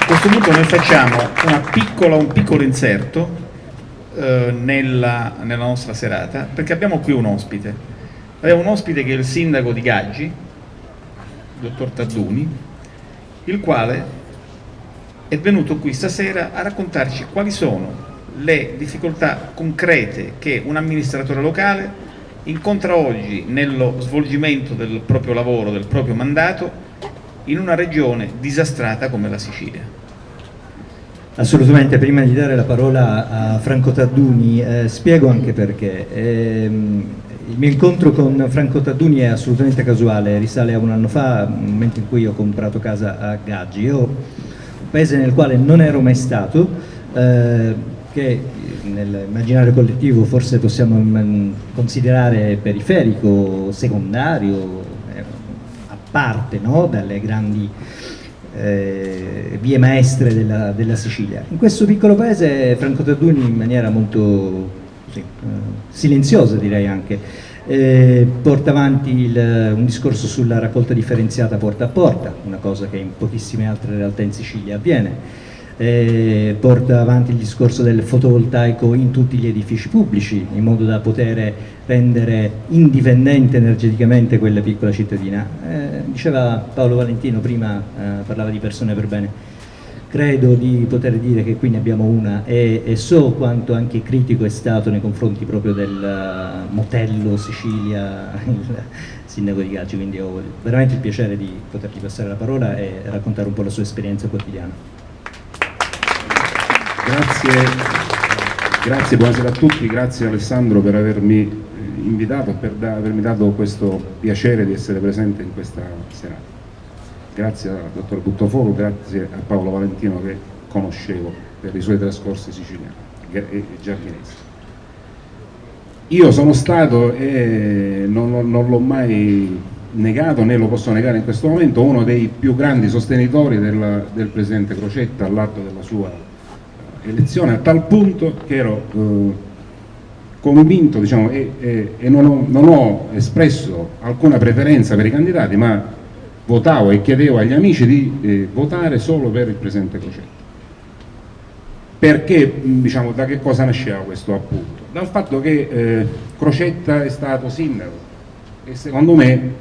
questo punto noi facciamo un piccolo inserto nella nostra serata, perché abbiamo qui un ospite. Abbiamo un ospite che è il sindaco di Gaggi, il dottor Tadduni, il quale è venuto qui stasera a raccontarci quali sono le difficoltà concrete che un amministratore locale incontra oggi nello svolgimento del proprio lavoro, del proprio mandato, in una regione disastrata come la Sicilia. Assolutamente, prima di dare la parola a Franco Tadduni, spiego anche perché. Il mio incontro con Franco Tadduni è assolutamente casuale, risale a un anno fa, nel momento in cui ho comprato casa a Gaggi. Io, un paese nel quale non ero mai stato, che nell'immaginario collettivo forse possiamo considerare periferico, secondario, a parte, no? Dalle grandi vie maestre della Sicilia. In questo piccolo paese Franco Tadduni, in maniera molto silenziosa direi anche, porta avanti un discorso sulla raccolta differenziata porta a porta, una cosa che in pochissime altre realtà in Sicilia avviene. Porta avanti il discorso del fotovoltaico in tutti gli edifici pubblici, in modo da poter rendere indipendente energeticamente quella piccola cittadina. Diceva Paolo Valentino prima, parlava di persone per bene. Credo di poter dire che qui ne abbiamo una e so quanto anche critico è stato nei confronti proprio del motello Sicilia il sindaco di Gaggi, quindi ho veramente il piacere di potergli passare la parola e raccontare un po' la sua esperienza quotidiana. Grazie, buonasera a tutti, grazie Alessandro per avermi invitato e per avermi dato questo piacere di essere presente in questa serata. Grazie al dottor Buttafuoco, grazie a Paolo Valentino che conoscevo per i suoi trascorsi siciliani e giardinesi. Io sono stato, e non l'ho mai negato né lo posso negare in questo momento, uno dei più grandi sostenitori del presidente Crocetta all'atto della sua elezione, a tal punto che ero convinto, diciamo, e non ho espresso alcuna preferenza per i candidati, ma votavo e chiedevo agli amici di votare solo per il presidente Crocetta. Perché, diciamo, da che cosa nasceva questo appunto? Dal fatto che Crocetta è stato sindaco e secondo me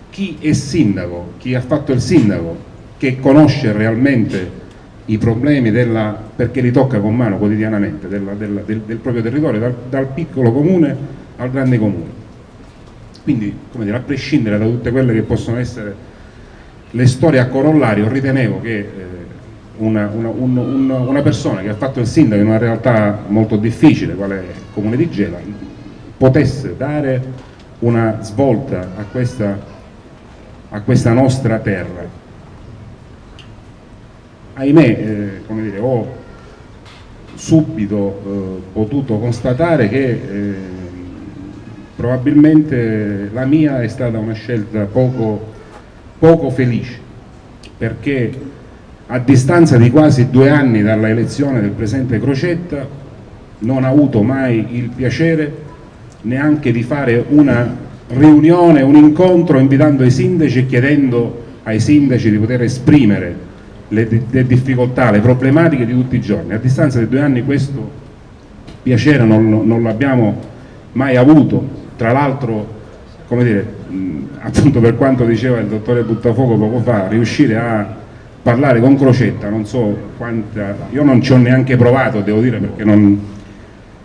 chi è sindaco, chi ha fatto il sindaco, che conosce realmente i problemi perché li tocca con mano quotidianamente del proprio territorio, dal piccolo comune al grande comune. Quindi, come dire, a prescindere da tutte quelle che possono essere le storie a corollario, ritenevo che una persona che ha fatto il sindaco in una realtà molto difficile, quale è il comune di Gela, potesse dare una svolta a questa nostra terra. Ahimè, come dire, ho subito potuto constatare che probabilmente la mia è stata una scelta poco felice, perché a distanza di quasi 2 anni dalla elezione del presidente Crocetta non ho avuto mai il piacere neanche di fare una riunione, un incontro invitando i sindaci e chiedendo ai sindaci di poter esprimere le difficoltà, le problematiche di tutti i giorni. A distanza di 2 anni questo piacere non l'abbiamo mai avuto. Tra l'altro, come dire, appunto per quanto diceva il dottore Buttafuoco poco fa, riuscire a parlare con Crocetta, non so quanta, io non ci ho neanche provato, devo dire, perché non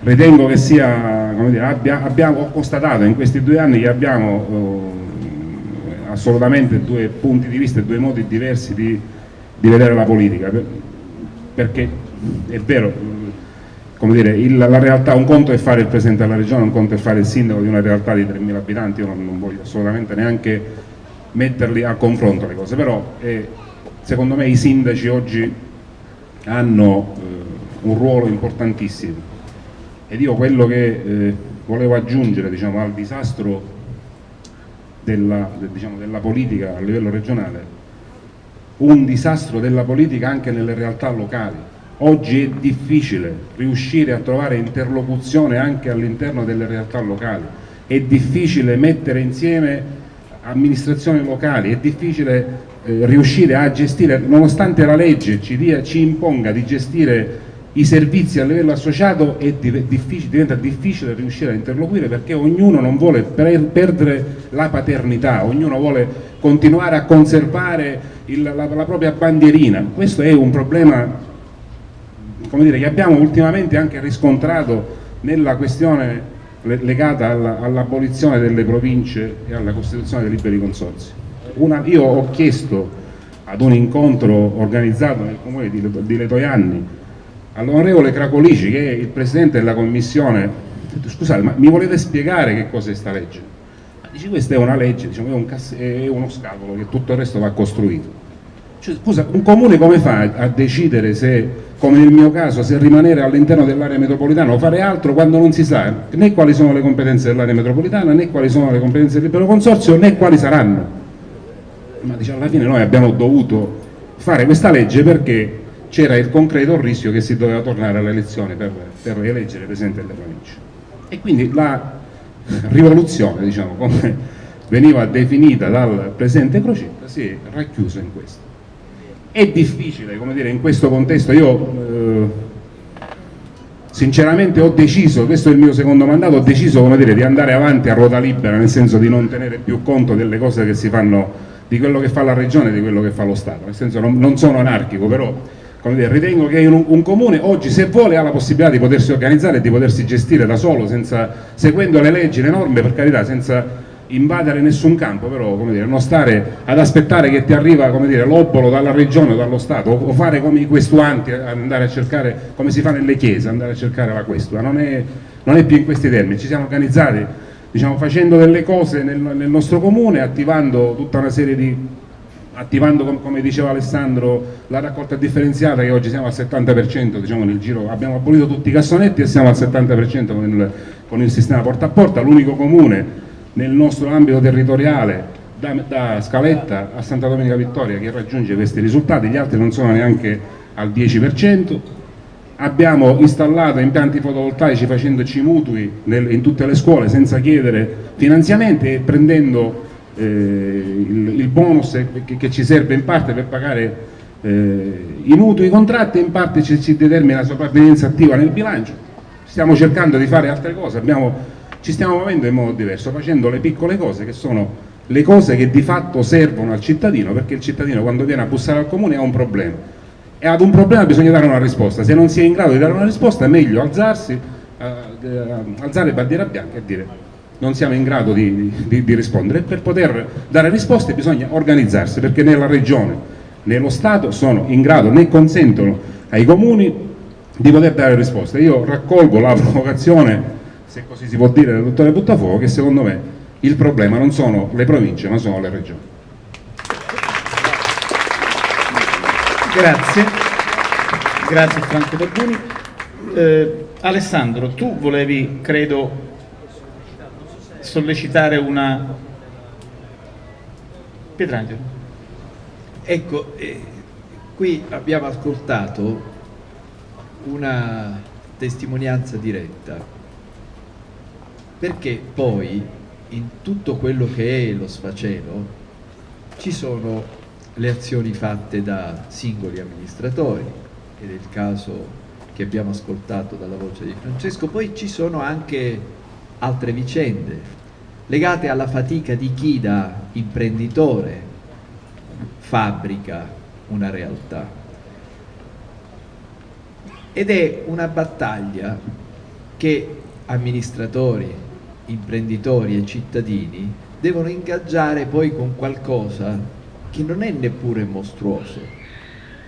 ritengo che sia, come dire, ho constatato in questi 2 anni che abbiamo assolutamente 2 punti di vista e 2 modi diversi di vedere la politica, perché è vero, come dire, la realtà, un conto è fare il presidente della regione, un conto è fare il sindaco di una realtà di 3.000 abitanti, io non voglio assolutamente neanche metterli a confronto le cose, però secondo me i sindaci oggi hanno un ruolo importantissimo ed io quello che volevo aggiungere, diciamo, al disastro della politica a livello regionale, un disastro della politica anche nelle realtà locali. Oggi è difficile riuscire a trovare interlocuzione anche all'interno delle realtà locali, è difficile mettere insieme amministrazioni locali, è difficile riuscire a gestire, nonostante la legge ci imponga di gestire i servizi a livello associato, diventa difficile riuscire a interloquire, perché ognuno non vuole perdere la paternità, ognuno vuole continuare a conservare la propria bandierina. Questo è un problema, come dire, che abbiamo ultimamente anche riscontrato nella questione legata all'abolizione delle province e alla costituzione dei liberi consorzi. Io ho chiesto ad un incontro organizzato nel comune di Letojanni all'onorevole Cracolici, che è il presidente della commissione, ho detto: scusate, ma mi volete spiegare che cos'è sta legge? Dice: questa è una legge, diciamo, è uno scatolo, che tutto il resto va costruito. Cioè, scusa, un comune come fa a decidere se, come nel mio caso, se rimanere all'interno dell'area metropolitana o fare altro, quando non si sa né quali sono le competenze dell'area metropolitana, né quali sono le competenze del libero consorzio, né quali saranno? Ma dice, alla fine noi abbiamo dovuto fare questa legge perché c'era il concreto rischio che si doveva tornare alle elezioni per eleggere il presidente delle province. E quindi la rivoluzione, diciamo, come veniva definita dal presidente Crocetta, si è racchiusa in questo. È difficile, come dire, in questo contesto. Io sinceramente ho deciso, questo è il mio secondo mandato, ho deciso, come dire, di andare avanti a ruota libera, nel senso di non tenere più conto delle cose che si fanno, di quello che fa la regione e di quello che fa lo Stato, nel senso non sono anarchico, però, come dire, ritengo che un comune oggi, se vuole, ha la possibilità di potersi organizzare e di potersi gestire da solo, seguendo le leggi, le norme, per carità, senza invadere nessun campo, però, come dire, non stare ad aspettare che ti arriva, come dire, l'obolo dalla regione o dallo Stato, o fare come i questuanti, andare a cercare, come si fa nelle chiese, andare a cercare la questua. Non è più in questi termini. Ci siamo organizzati, diciamo, facendo delle cose nel nostro comune, attivando tutta una serie di, come diceva Alessandro, la raccolta differenziata, che oggi siamo al 70%, diciamo, nel giro, abbiamo abolito tutti i cassonetti e siamo al 70% con il sistema porta a porta, l'unico comune nel nostro ambito territoriale da Scaletta a Santa Domenica Vittoria che raggiunge questi risultati, gli altri non sono neanche al 10%. Abbiamo installato impianti fotovoltaici facendoci mutui in tutte le scuole senza chiedere finanziamenti e prendendo il bonus che ci serve in parte per pagare i mutui, i contratti, e in parte ci determina la sopravvivenza attiva nel bilancio. Stiamo cercando di fare altre cose, ci stiamo muovendo in modo diverso, facendo le piccole cose che sono le cose che di fatto servono al cittadino, perché il cittadino, quando viene a bussare al comune, ha un problema, e ad un problema bisogna dare una risposta. Se non si è in grado di dare una risposta, è meglio alzare bandiera bianca e dire: non siamo in grado di rispondere. E per poter dare risposte bisogna organizzarsi, perché né la regione né lo Stato sono in grado, né consentono ai comuni di poter dare risposte. Io raccolgo la provocazione, se così si può dire, del dottore Buttafuoco, che secondo me il problema non sono le province ma sono le regioni. Grazie Franco Barbuni. Alessandro, tu volevi, credo, sollecitare una... Pietrangelo. Ecco, qui abbiamo ascoltato una testimonianza diretta, perché poi in tutto quello che è lo sfacelo ci sono le azioni fatte da singoli amministratori, ed è il caso che abbiamo ascoltato dalla voce di Francesco. Poi ci sono anche altre vicende legate alla fatica di chi da imprenditore fabbrica una realtà, ed è una battaglia che amministratori, imprenditori e cittadini devono ingaggiare poi con qualcosa che non è neppure mostruoso,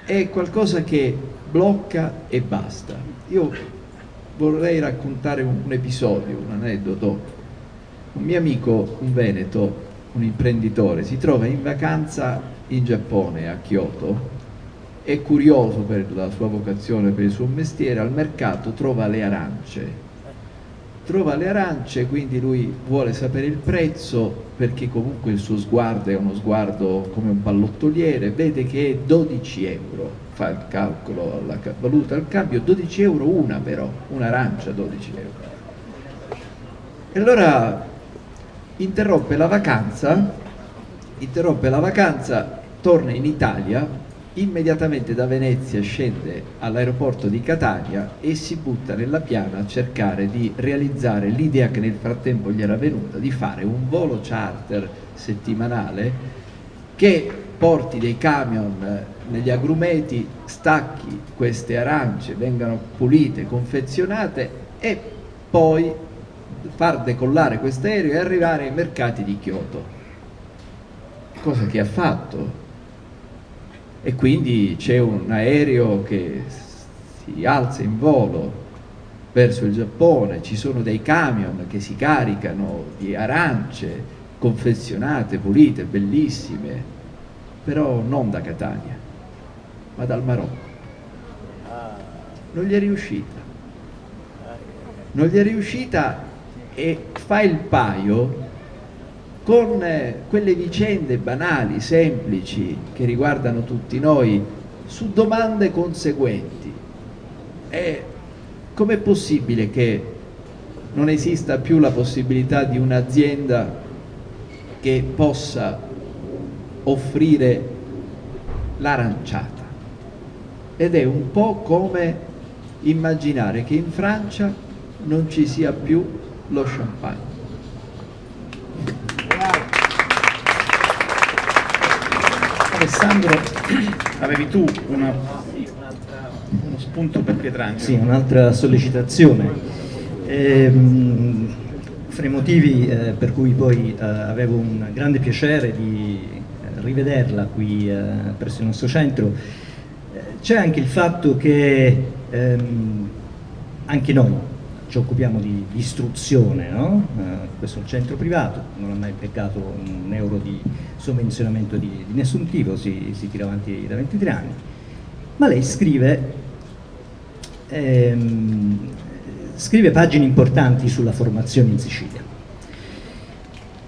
è qualcosa che blocca e basta. Io vorrei raccontare un episodio, un aneddoto. Un mio amico, un veneto, un imprenditore, si trova in vacanza in Giappone, a Kyoto, è curioso per la sua vocazione, per il suo mestiere, al mercato trova le arance, quindi lui vuole sapere il prezzo, perché comunque il suo sguardo è uno sguardo come un pallottoliere, vede che è 12 euro, fa il calcolo, la valuta al cambio, 12 euro una, però, un'arancia 12 euro. E allora interrompe la vacanza torna in Italia, immediatamente da Venezia scende all'aeroporto di Catania e si butta nella piana a cercare di realizzare l'idea che nel frattempo gli era venuta di fare un volo charter settimanale che porti dei camion negli agrumeti, stacchi queste arance, vengano pulite, confezionate e poi far decollare quest'aereo e arrivare ai mercati di Kyoto, cosa che ha fatto. E quindi c'è un aereo che si alza in volo verso il Giappone, ci sono dei camion che si caricano di arance confezionate, pulite, bellissime, però non da Catania, ma dal Marocco. Non gli è riuscita. Non gli è riuscita e fa il paio con quelle vicende banali, semplici, che riguardano tutti noi, su domande conseguenti. E com'è possibile che non esista più la possibilità di un'azienda che possa offrire l'aranciata? Ed è un po' come immaginare che in Francia non ci sia più lo champagne. Alessandro, avevi tu uno spunto per Pietrangelo? Sì, un'altra sollecitazione. Fra i motivi per cui poi avevo un grande piacere di rivederla qui presso il nostro centro, c'è anche il fatto che anche noi ci occupiamo di istruzione, no? Questo è un centro privato, non ha mai beccato un euro di sovvenzionamento di nessun tipo, si tira avanti da 23 anni, ma lei scrive pagine importanti sulla formazione in Sicilia.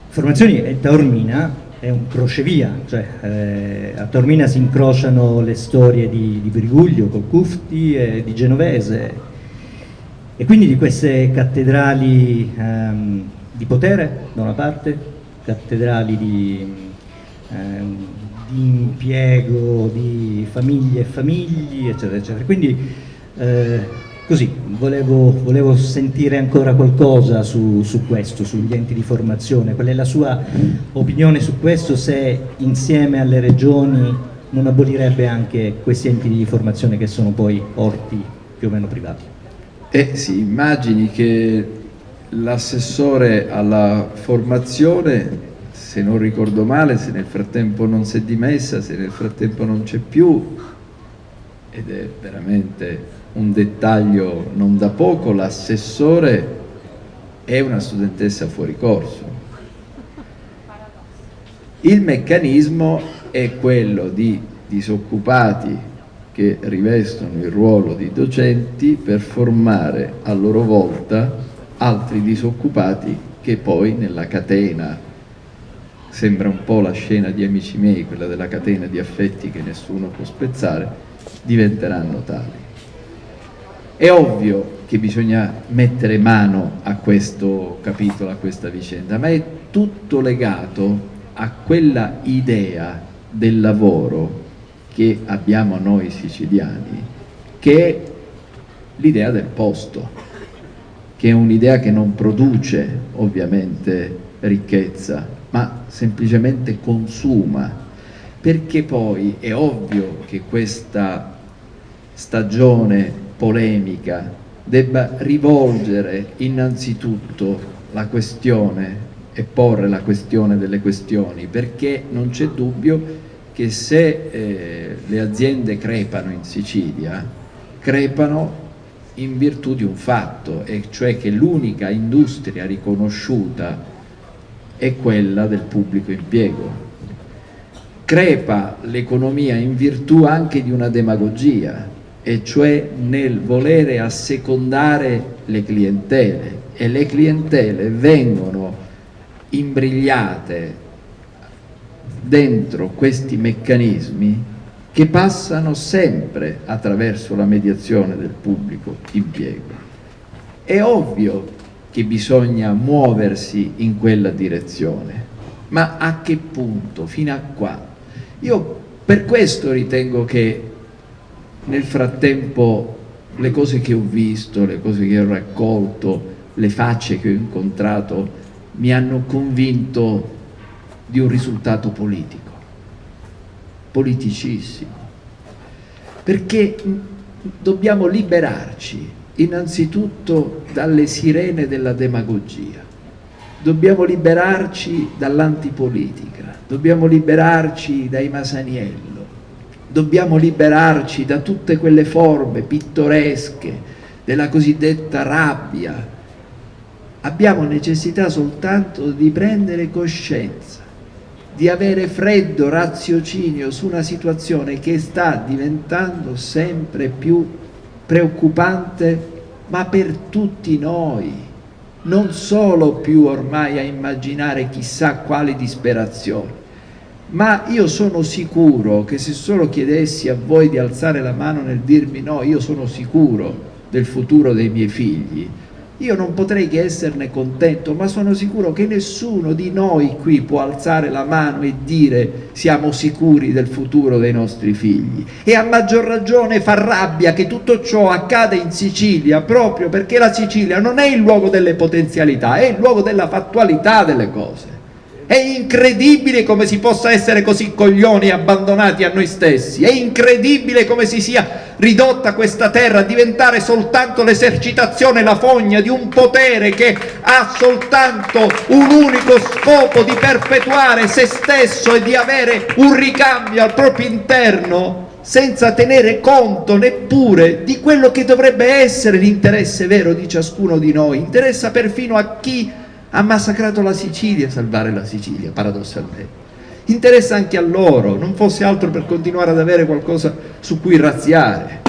Formazioni a Taormina è un crocevia, cioè a Taormina si incrociano le storie di Briguglio col Cufti e di Genovese, e quindi di queste cattedrali di potere da una parte, cattedrali di impiego, di famiglie e famigli, eccetera, eccetera. Quindi così, volevo sentire ancora qualcosa su questo, sugli enti di formazione. Qual è la sua opinione su questo, se insieme alle regioni non abolirebbe anche questi enti di formazione che sono poi orti più o meno privati? Si immagini che l'assessore alla formazione, se non ricordo male, se nel frattempo non si è dimessa, se nel frattempo non c'è più, ed è veramente un dettaglio non da poco, l'assessore è una studentessa fuori corso. Il meccanismo è quello di disoccupati che rivestono il ruolo di docenti per formare a loro volta altri disoccupati che poi nella catena, sembra un po' la scena di Amici miei, quella della catena di affetti che nessuno può spezzare, diventeranno tali. È ovvio che bisogna mettere mano a questo capitolo, a questa vicenda, ma è tutto legato a quella idea del lavoro che abbiamo noi siciliani, che è l'idea del posto, che è un'idea che non produce ovviamente ricchezza, ma semplicemente consuma, perché poi è ovvio che questa stagione polemica debba rivolgere innanzitutto la questione e porre la questione delle questioni, perché non c'è dubbio che se le aziende crepano in Sicilia, crepano in virtù di un fatto, e cioè che l'unica industria riconosciuta è quella del pubblico impiego. Crepa l'economia in virtù anche di una demagogia, e cioè nel volere assecondare le clientele, e le clientele vengono imbrigliate dentro questi meccanismi che passano sempre attraverso la mediazione del pubblico impiego. È ovvio che bisogna muoversi in quella direzione, ma a che punto? Fino a qua? Io Per questo ritengo che nel frattempo le cose che ho visto, le cose che ho raccolto, le facce che ho incontrato mi hanno convinto di un risultato politico, politicissimo, perché dobbiamo liberarci innanzitutto dalle sirene della demagogia, dobbiamo liberarci dall'antipolitica, dobbiamo liberarci dai Masaniello, dobbiamo liberarci da tutte quelle forme pittoresche della cosiddetta rabbia. Abbiamo necessità soltanto di prendere coscienza, di avere freddo raziocinio su una situazione che sta diventando sempre più preoccupante, ma per tutti noi, non solo più ormai a immaginare chissà quali disperazioni. Ma io sono sicuro che se solo chiedessi a voi di alzare la mano nel dirmi no, io sono sicuro del futuro dei miei figli, io non potrei che esserne contento, ma sono sicuro che nessuno di noi qui può alzare la mano e dire siamo sicuri del futuro dei nostri figli. E a maggior ragione fa rabbia che tutto ciò accada in Sicilia, proprio perché la Sicilia non è il luogo delle potenzialità, è il luogo della fattualità delle cose. È incredibile come si possa essere così coglioni e abbandonati a noi stessi, è incredibile come si sia ridotta questa terra a diventare soltanto l'esercitazione, la fogna di un potere che ha soltanto un unico scopo di perpetuare se stesso e di avere un ricambio al proprio interno, senza tenere conto neppure di quello che dovrebbe essere l'interesse vero di ciascuno di noi. Interessa perfino a chi ha massacrato la Sicilia salvare la Sicilia, paradossalmente. Interessa anche a loro, non fosse altro per continuare ad avere qualcosa su cui razziare.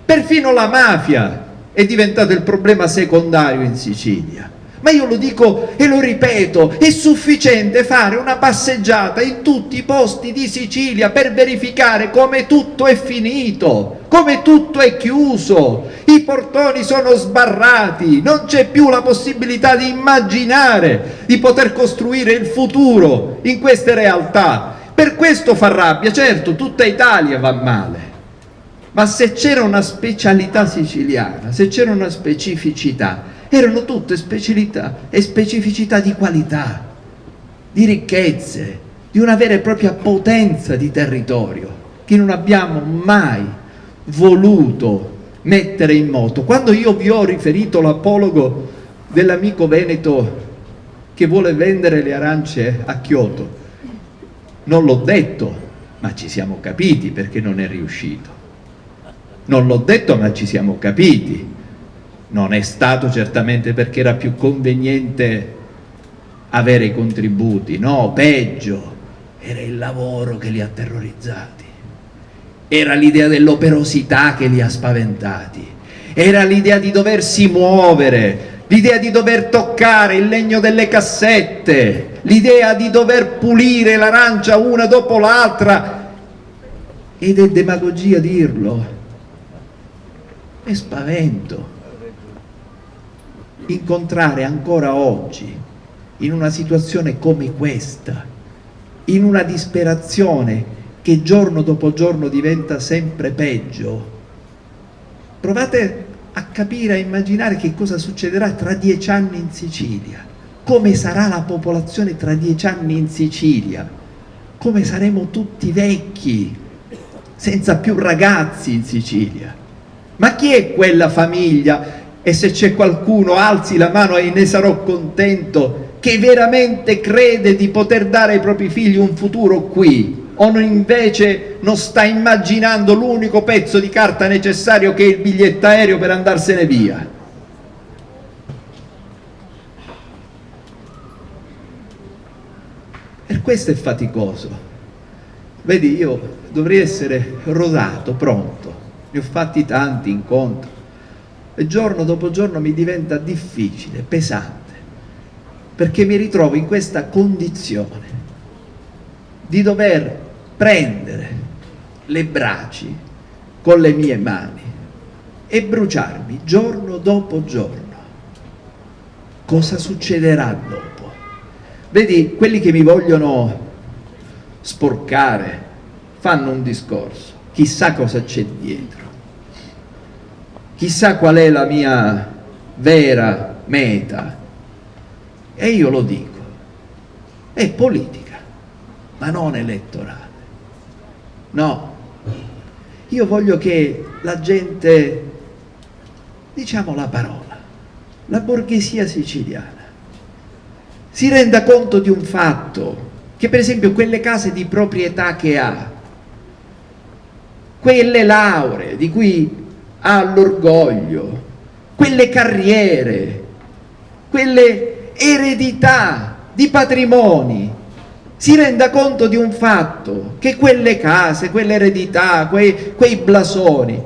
Perfino la mafia è diventato il problema secondario in Sicilia. Ma io lo dico e lo ripeto, è sufficiente fare una passeggiata in tutti i posti di Sicilia per verificare come tutto è finito, come tutto è chiuso, i portoni sono sbarrati, non c'è più la possibilità di immaginare di poter costruire il futuro in queste realtà. Per questo fa rabbia, certo, tutta Italia va male, ma se c'era una specialità siciliana, se c'era una specificità, erano tutte specialità e specificità di qualità, di ricchezze, di una vera e propria potenza di territorio che non abbiamo mai voluto mettere in moto. Quando io vi ho riferito l'apologo dell'amico veneto che vuole vendere le arance a Kyoto, non l'ho detto, ma ci siamo capiti perché non è riuscito. Non l'ho detto, ma ci siamo capiti. Non è stato certamente perché era più conveniente avere i contributi, no, peggio, era il lavoro che li ha terrorizzati, era l'idea dell'operosità che li ha spaventati, era l'idea di doversi muovere, l'idea di dover toccare il legno delle cassette, l'idea di dover pulire l'arancia una dopo l'altra, ed è demagogia dirlo, è spavento. Incontrare ancora oggi, in una situazione come questa, in una disperazione che giorno dopo giorno diventa sempre peggio, provate a capire, a immaginare che cosa succederà tra 10 anni in Sicilia, come sarà la popolazione tra 10 anni in Sicilia, come saremo tutti vecchi, senza più ragazzi in Sicilia. Ma chi è quella famiglia? E se c'è qualcuno alzi la mano e ne sarò contento, che veramente crede di poter dare ai propri figli un futuro qui, o non invece non sta immaginando l'unico pezzo di carta necessario che è il biglietto aereo per andarsene via. Per questo è faticoso. Vedi, io dovrei essere rodato, pronto, ne ho fatti tanti incontri, e giorno dopo giorno mi diventa difficile, pesante, perché mi ritrovo in questa condizione di dover prendere le braci con le mie mani e bruciarmi giorno dopo giorno. Cosa succederà dopo? Vedi, quelli che mi vogliono sporcare, fanno un discorso, chissà cosa c'è dietro, chissà qual è la mia vera meta, e io lo dico, è politica, ma non elettorale. No, io voglio che la gente, diciamo la parola, la borghesia siciliana, si renda conto di un fatto, che per esempio quelle case di proprietà che ha, quelle lauree di cui ha l'orgoglio, quelle carriere, quelle eredità di patrimoni, si renda conto di un fatto, che quelle case, quelle eredità, quei blasoni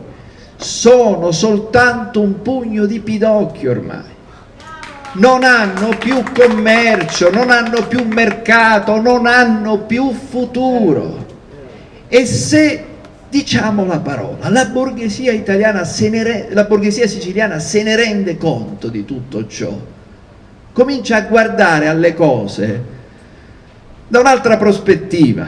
sono soltanto un pugno di pidocchio ormai. Non hanno più commercio, non hanno più mercato, non hanno più futuro. E se, diciamo la parola, la borghesia italiana, la borghesia siciliana se ne rende conto di tutto ciò, comincia a guardare alle cose da un'altra prospettiva,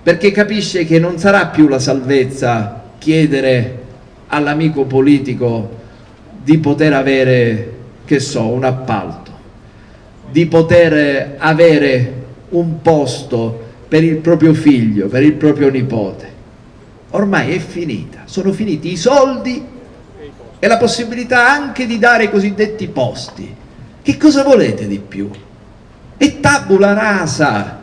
perché capisce che non sarà più la salvezza chiedere all'amico politico di poter avere, che so, un appalto, di poter avere un posto per il proprio figlio, per il proprio nipote. Ormai è finita, sono finiti i soldi e la possibilità anche di dare i cosiddetti posti. Che cosa volete di più? È tabula rasa.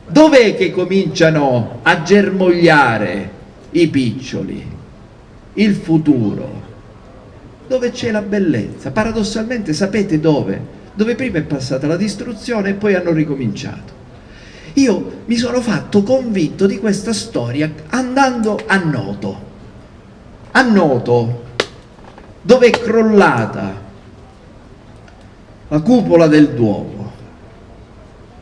Dov'è che cominciano a germogliare i piccioli, il futuro? Dove c'è la bellezza? Paradossalmente sapete dove? Dove prima è passata la distruzione e poi hanno ricominciato. Io mi sono fatto convinto di questa storia andando a Noto, dove è crollata la cupola del Duomo,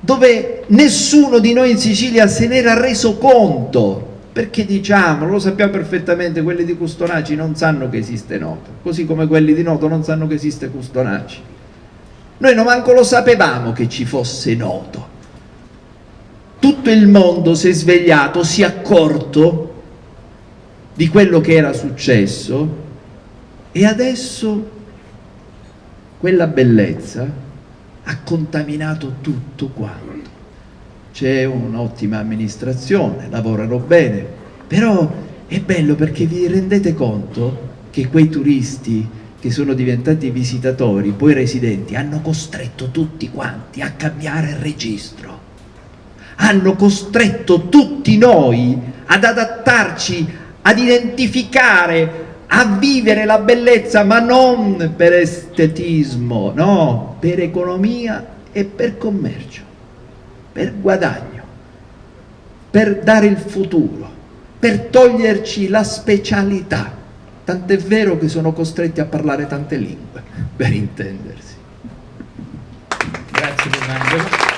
dove nessuno di noi in Sicilia se n'era reso conto, perché diciamo, lo sappiamo perfettamente, quelli di Custonaci non sanno che esiste Noto, così come quelli di Noto non sanno che esiste Custonaci. Noi non manco lo sapevamo che ci fosse Noto. Tutto il mondo si è svegliato, si è accorto di quello che era successo, e adesso quella bellezza ha contaminato tutto quanto. C'è un'ottima amministrazione, lavorano bene, però è bello perché vi rendete conto che quei turisti che sono diventati visitatori, poi residenti, hanno costretto tutti quanti a cambiare il registro, hanno costretto tutti noi ad adattarci, ad identificare, a vivere la bellezza, ma non per estetismo, no, per economia e per commercio, per guadagno, per dare il futuro, per toglierci la specialità. Tant'è vero che sono costretti a parlare tante lingue, per intendersi. Grazie Fernando.